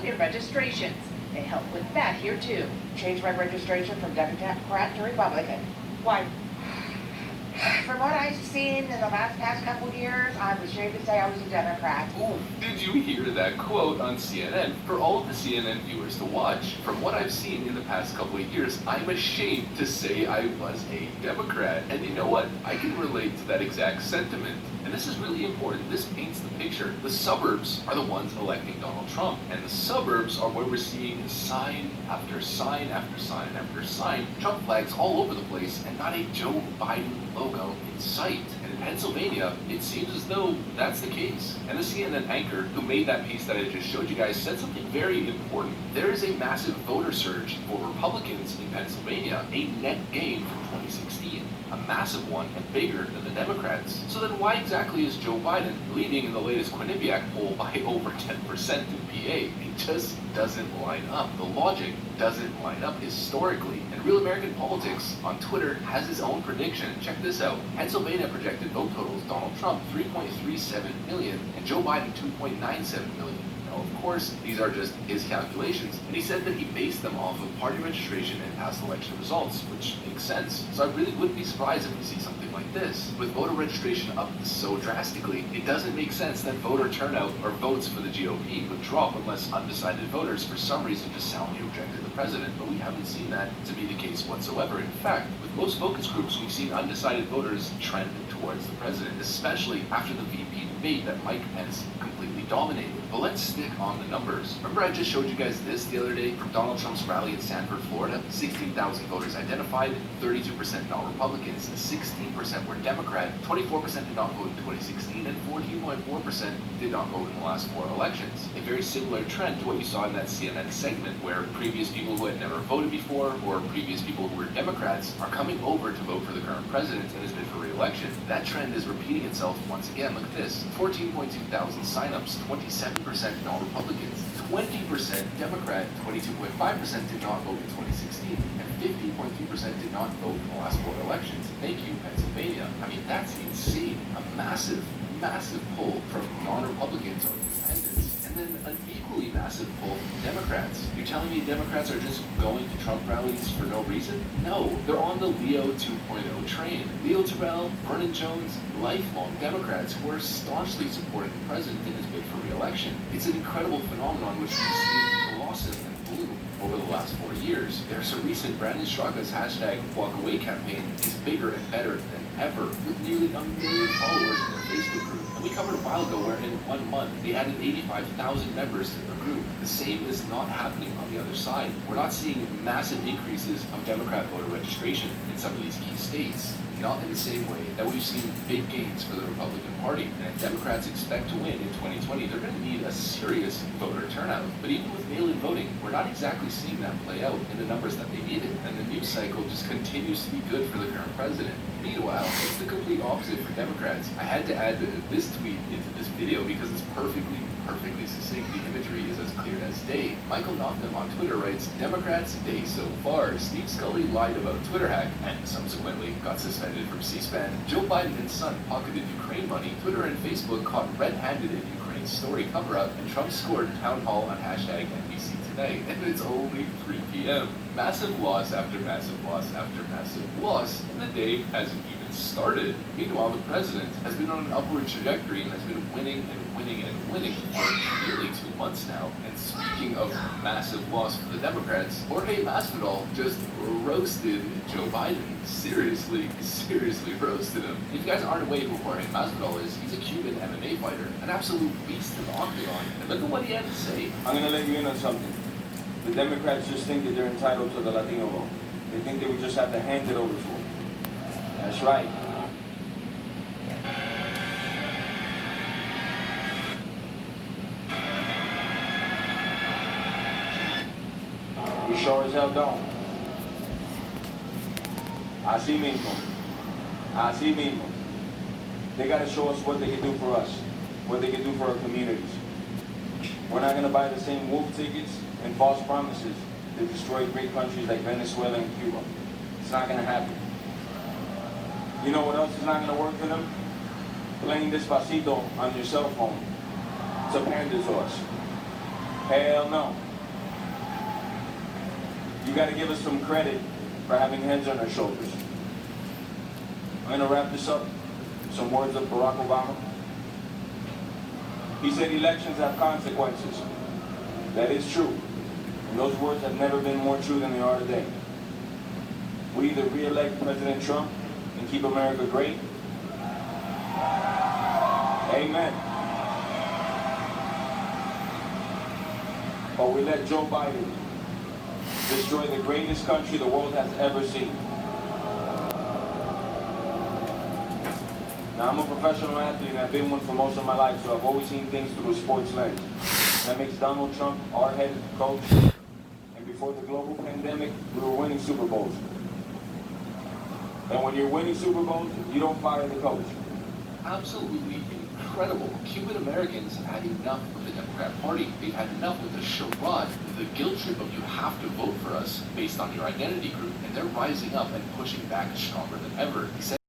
in registrations. They help with that here too. Change my registration from Democrat to Republican. Why? From what I've seen in the past couple years, I'm ashamed to say I was a Democrat. Ooh, did you hear that quote on CNN? For all of the CNN viewers to watch, from what I've seen in the past couple of years, I'm ashamed to say I was a Democrat. And you know what? I can relate to that exact sentiment. And this is really important. This paints the picture. The suburbs are the ones electing Donald Trump. And the suburbs are where we're seeing sign after sign after sign after sign, Trump flags all over the place, and not a Joe Biden logo in sight. And in Pennsylvania, it seems as though that's the case. And the CNN anchor who made that piece that I just showed you guys said something very important. There is a massive voter surge for Republicans in Pennsylvania, a net gain from 2016. A massive one and bigger than the Democrats. So then why exactly is Joe Biden leading in the latest Quinnipiac poll by over 10% in PA? It just doesn't line up. The logic doesn't line up historically. And Real American Politics on Twitter has his own prediction. Check this out. Pennsylvania projected vote totals: Donald Trump 3.37 million and Joe Biden 2.97 million. Of course, these are just his calculations, and he said that he based them off of party registration and past election results, which makes sense. So I really wouldn't be surprised if we see something like this. With voter registration up so drastically, it doesn't make sense that voter turnout or votes for the GOP would drop unless undecided voters for some reason just soundly rejected the president, but we haven't seen that to be the case whatsoever. In fact, with most focus groups, we've seen undecided voters trend towards the president, especially after the VP debate that Mike Pence completely dominated. But let's stick on the numbers. Remember I just showed you guys this the other day from Donald Trump's rally in Sanford, Florida? 16,000 voters identified, 32% not Republicans, 16% were Democrat, 24% did not vote in 2016, and 14.4% did not vote in the last 4 elections. A very similar trend to what you saw in that CNN segment where previous people who had never voted before or previous people who were Democrats are coming over to vote for the current president and his bid for re-election. That trend is repeating itself once again. Look at this. 14.2 thousand signups, 27% non-Republicans, 20% Democrat, 22.5% did not vote in 2016, and 15.2% did not vote in the last 4 elections. Thank you, Pennsylvania. I mean, that's insane. A massive, massive pull from non-Republicans or independents, and then an equally massive pull from Democrats. You're telling me Democrats are just going to Trump rallies for no reason? No, they're on the Leo 2.0 train. Leo Terrell, Vernon Jones, lifelong Democrats who are staunchly supporting the president in his bid for re-election. It's an incredible phenomenon which we've seen blossom and bloom over the last 4 years. There's a recent Brandon Straka's hashtag walkaway campaign is bigger and better than ever, with nearly 1 million followers in their Facebook group. And we covered a while ago where in 1 month they added 85,000 members to their group. The same is not happening on the other side. We're not seeing massive increases of Democrat voter registration in some of these key states. Not in the same way that we've seen big gains for the Republican Party. And if Democrats expect to win in 2020, they're going to need a serious voter turnout. But even with mail-in voting, we're not exactly seeing that play out in the numbers that they needed. And the news cycle just continues to be good for the current president. Meanwhile, it's the complete opposite for Democrats. I had to add this tweet into this video because it's perfectly succinct. The imagery is as clear as day. Michael Knopfman on Twitter writes, Democrats day so far. Steve Scully lied about Twitter hack and subsequently got suspended from C-SPAN. Joe Biden and son pocketed Ukraine money. Twitter and Facebook caught red-handed in Ukraine's story cover-up, and Trump scored town hall on hashtag NBC Tonight. And it's only 3 p.m. Massive loss after massive loss after massive loss, and the day hasn't even started. Meanwhile, the president has been on an upward trajectory and has been winning and winning and winning for nearly 2 months now. And speaking of massive loss for the Democrats, Jorge Masvidal just roasted Joe Biden. Seriously roasted him. If you guys aren't aware who Jorge Masvidal is, he's a Cuban MMA fighter, an absolute beast in the octagon. And look at what he had to say. I'm gonna let you in on something. The Democrats just think that they're entitled to the Latino vote. They think they would just have to hand it over to them. That's right. We sure as hell don't. Así mismo. They gotta show us what they can do for us, what they can do for our communities. We're not gonna buy the same wolf tickets and false promises that destroy great countries like Venezuela and Cuba. It's not gonna happen. You know what else is not gonna work for them? Playing Despacito on your cell phone. It's a panda sauce. Hell no. You gotta give us some credit for having heads on our shoulders. I'm gonna wrap this up with some words of Barack Obama. He said elections have consequences. That is true. And those words have never been more true than they are today. We either re-elect President Trump and keep America great. Amen. Or we let Joe Biden destroy the greatest country the world has ever seen. Now, I'm a professional athlete and I've been one for most of my life, so I've always seen things through a sports lens. That makes Donald Trump our head coach. And before the global pandemic, we were winning Super Bowls. And when you're winning Super Bowls, you don't fire the coach. Absolutely incredible. Cuban Americans have had enough of the Democrat Party. They've had enough of the charade, the guilt trip of you have to vote for us based on your identity group, and they're rising up and pushing back stronger than ever. He said